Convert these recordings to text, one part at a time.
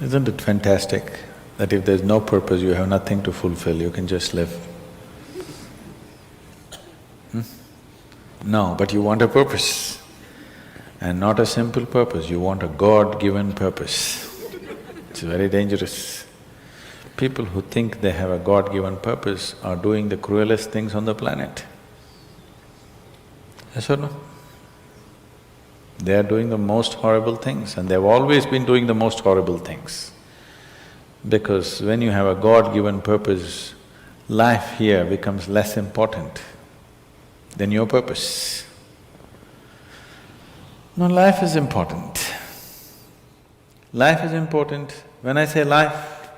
Isn't it fantastic that if there's no purpose, you have nothing to fulfill, you can just live? No, but you want a purpose. And not a simple purpose, you want a God-given purpose. It's very dangerous. People who think they have a God-given purpose are doing the cruelest things on the planet. Yes or no? They are doing the most horrible things and they've always been doing the most horrible things. Because when you have a God-given purpose, life here becomes less important than your purpose. No, life is important. Life is important. When I say life,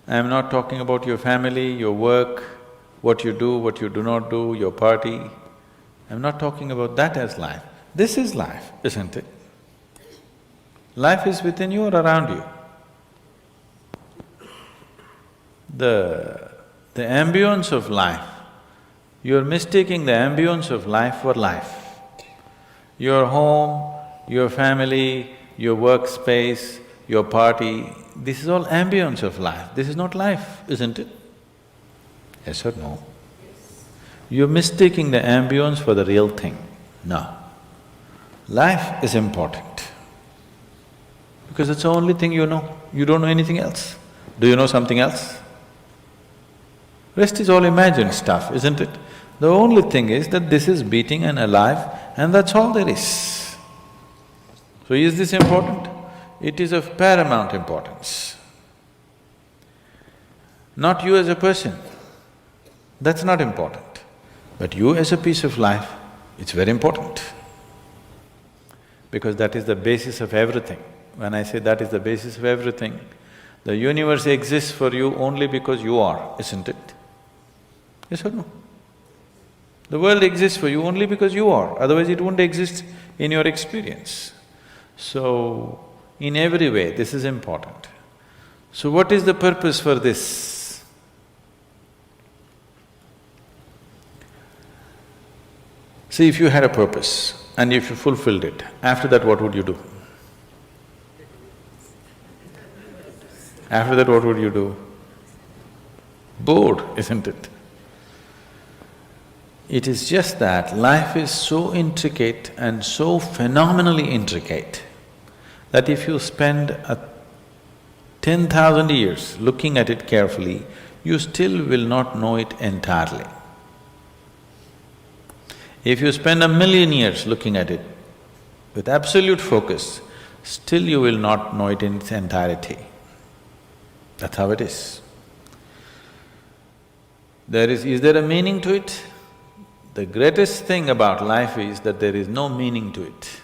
I am not talking about your family, your work, what you do not do, your party. I'm not talking about that as life. This is life, isn't it? Life is within you or around you. The ambience of life, you're mistaking the ambience of life for life. Your home, your family, your workspace, your party, this is all ambience of life. This is not life, isn't it? Yes or no? You're mistaking the ambience for the real thing. No. Life is important because it's the only thing you know. You don't know anything else. Do you know something else? Rest is all imagined stuff, isn't it? The only thing is that this is beating and alive and that's all there is. So is this important? It is of paramount importance. Not you as a person, that's not important. But you as a piece of life, it's very important. Because that is the basis of everything. When I say that is the basis of everything, the universe exists for you only because you are, isn't it? Yes or no? The world exists for you only because you are, otherwise it wouldn't exist in your experience. So, in every way, this is important. So what is the purpose for this? See, if you had a purpose and if you fulfilled it, after that what would you do? After that what would you do? Bored, isn't it? It is just that life is so intricate and so phenomenally intricate that if you spend 10,000 years looking at it carefully, you still will not know it entirely. If you spend 1,000,000 years looking at it with absolute focus, still you will not know it in its entirety. That's how it is. Is there a meaning to it? The greatest thing about life is that there is no meaning to it.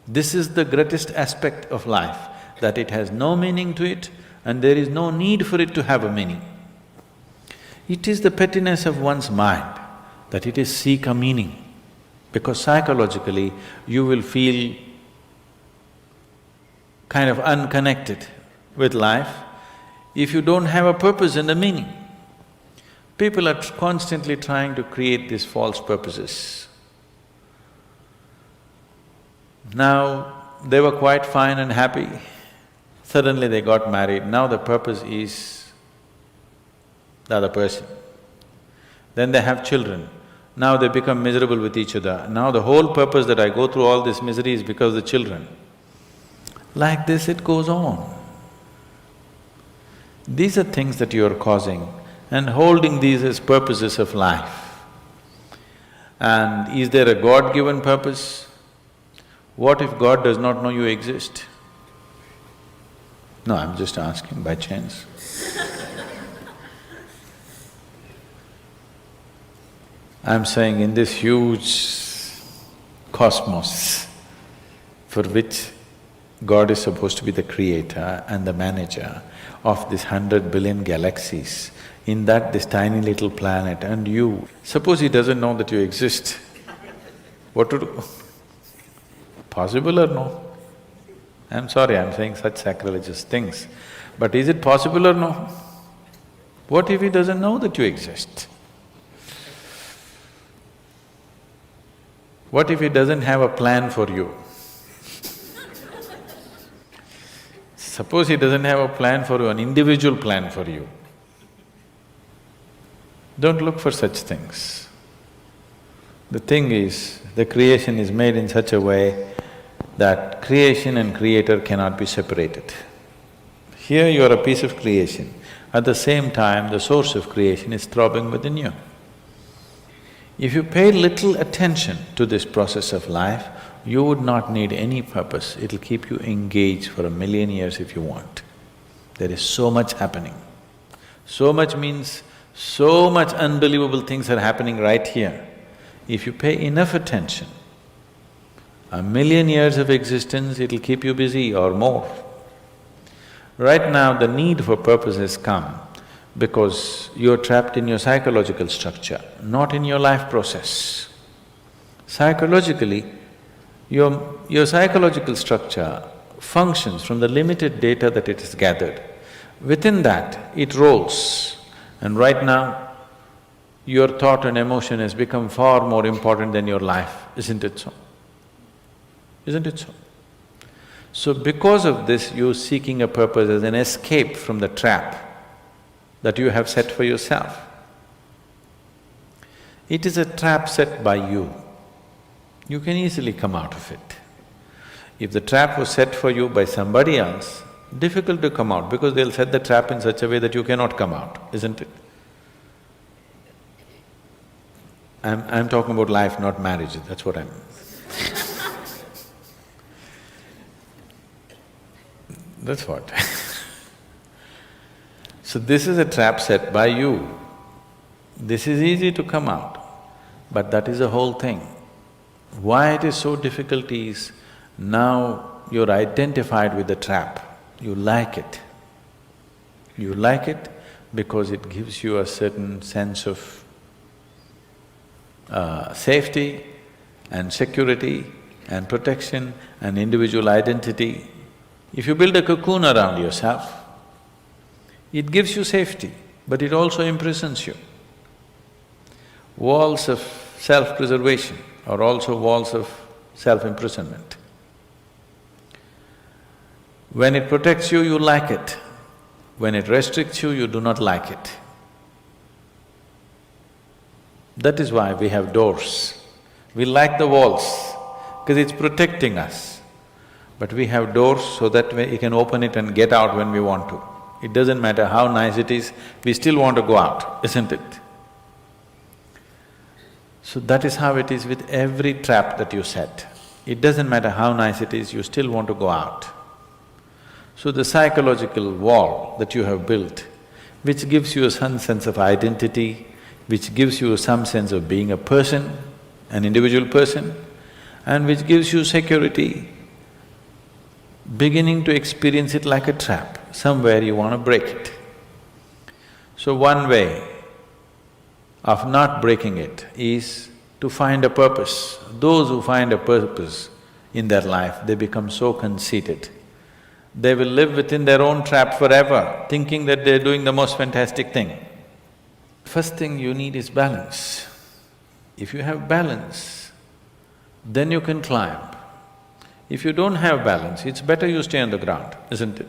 This is the greatest aspect of life, that it has no meaning to it and there is no need for it to have a meaning. It is the pettiness of one's mind that it is seek a meaning, because psychologically you will feel kind of unconnected with life if you don't have a purpose and a meaning. People are constantly trying to create these false purposes. Now, they were quite fine and happy, suddenly they got married, now the purpose is the other person. Then they have children, now they become miserable with each other, now the whole purpose that I go through all this misery is because of the children. Like this it goes on. These are things that you are causing and holding these as purposes of life. And is there a God-given purpose? What if God does not know you exist? No, I'm just asking by chance. I'm saying in this huge cosmos for which God is supposed to be the creator and the manager of this 100 billion galaxies, in that this tiny little planet and you, suppose he doesn't know that you exist, what to do? Possible or no? I'm sorry, I'm saying such sacrilegious things, but is it possible or no? What if he doesn't know that you exist? What if he doesn't have a plan for you? Suppose he doesn't have a plan for you, an individual plan for you. Don't look for such things. The thing is, the creation is made in such a way that creation and creator cannot be separated. Here you are a piece of creation, at the same time the source of creation is throbbing within you. If you pay little attention to this process of life, you would not need any purpose, it'll keep you engaged for 1,000,000 years if you want. There is so much happening. So much means so much unbelievable things are happening right here. If you pay enough attention, 1,000,000 years of existence, it'll keep you busy or more. Right now, the need for purpose has come because you're trapped in your psychological structure, not in your life process. Psychologically, your psychological structure functions from the limited data that it has gathered. Within that, it rolls. And right now, your thought and emotion has become far more important than your life, isn't it so? Isn't it so? So because of this, you're seeking a purpose as an escape from the trap that you have set for yourself. It is a trap set by you. You can easily come out of it. If the trap was set for you by somebody else, difficult to come out because they'll set the trap in such a way that you cannot come out, isn't it? I'm talking about life, not marriage, that's what I'm… That's what So this is a trap set by you. This is easy to come out, but that is the whole thing. Why it is so difficult is, now you're identified with the trap, you like it. You like it because it gives you a certain sense of safety and security and protection and individual identity. If you build a cocoon around yourself, it gives you safety, but it also imprisons you. Walls of self-preservation are also walls of self-imprisonment. When it protects you, you like it. When it restricts you, you do not like it. That is why we have doors. We like the walls, because it's protecting us. But we have doors so that we can open it and get out when we want to. It doesn't matter how nice it is, we still want to go out, isn't it? So that is how it is with every trap that you set. It doesn't matter how nice it is, you still want to go out. So the psychological wall that you have built, which gives you some sense of identity, which gives you some sense of being a person, an individual person, and which gives you security, beginning to experience it like a trap, somewhere you want to break it. So one way of not breaking it is to find a purpose. Those who find a purpose in their life, they become so conceited. They will live within their own trap forever, thinking that they're doing the most fantastic thing. First thing you need is balance. If you have balance, then you can climb. If you don't have balance, it's better you stay on the ground, isn't it?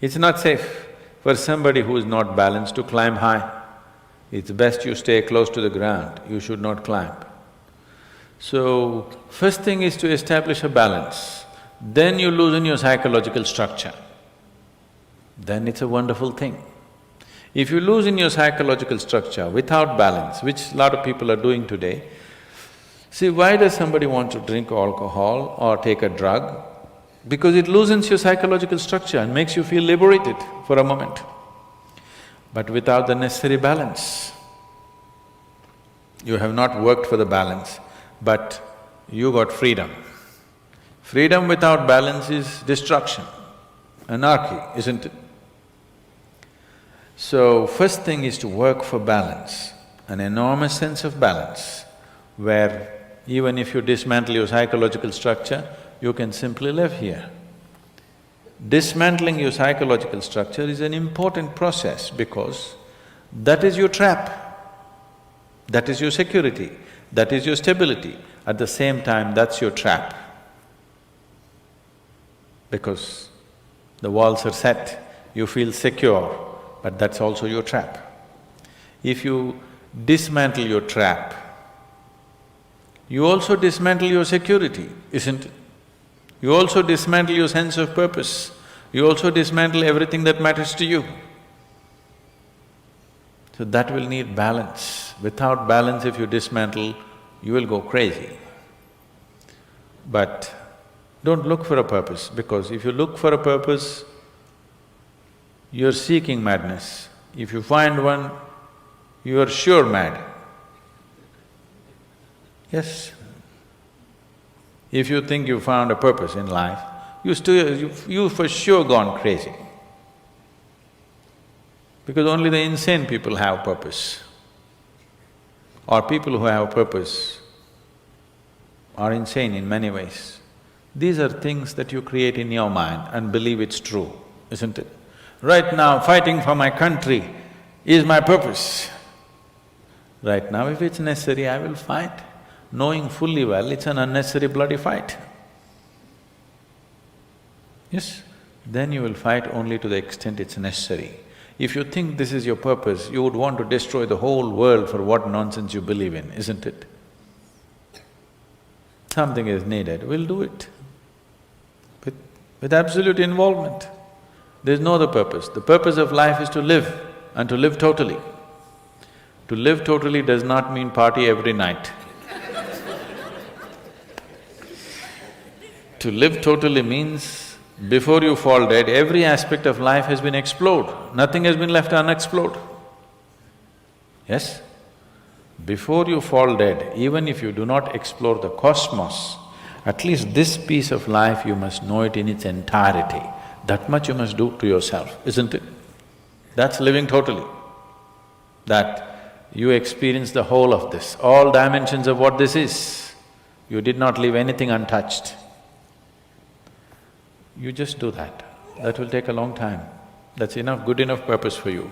It's not safe for somebody who is not balanced to climb high. It's best you stay close to the ground, you should not climb. So, first thing is to establish a balance, then you loosen your psychological structure. Then it's a wonderful thing. If you loosen your psychological structure without balance, which a lot of people are doing today, see, why does somebody want to drink alcohol or take a drug? Because it loosens your psychological structure and makes you feel liberated for a moment. But without the necessary balance, you have not worked for the balance, but you got freedom. Freedom without balance is destruction, anarchy, isn't it? So, first thing is to work for balance, an enormous sense of balance, where even if you dismantle your psychological structure, you can simply live here. Dismantling your psychological structure is an important process because that is your trap, that is your security, that is your stability. At the same time, that's your trap. because the walls are set, you feel secure, but that's also your trap. If you dismantle your trap, you also dismantle your security, isn't it? You also dismantle your sense of purpose, you also dismantle everything that matters to you. So that will need balance. Without balance, if you dismantle, you will go crazy. But don't look for a purpose, because if you look for a purpose, you're seeking madness. If you find one, you are sure mad. Yes. If you think you found a purpose in life, you for sure gone crazy. Because only the insane people have purpose. Or people who have purpose are insane in many ways. These are things that you create in your mind and believe it's true, isn't it? Right now, fighting for my country is my purpose. Right now, if it's necessary, I will fight, knowing fully well it's an unnecessary bloody fight. Yes, then you will fight only to the extent it's necessary. If you think this is your purpose, you would want to destroy the whole world for what nonsense you believe in, isn't it? Something is needed, we'll do it. With absolute involvement. There's no other purpose. The purpose of life is to live, and to live totally. To live totally does not mean party every night. To live totally means, before you fall dead, every aspect of life has been explored, nothing has been left unexplored. Yes? Before you fall dead, even if you do not explore the cosmos, at least this piece of life you must know it in its entirety. That much you must do to yourself, isn't it? That's living totally. That you experience the whole of this, all dimensions of what this is. You did not leave anything untouched. You just do that. That will take a long time. That's enough, good enough purpose for you.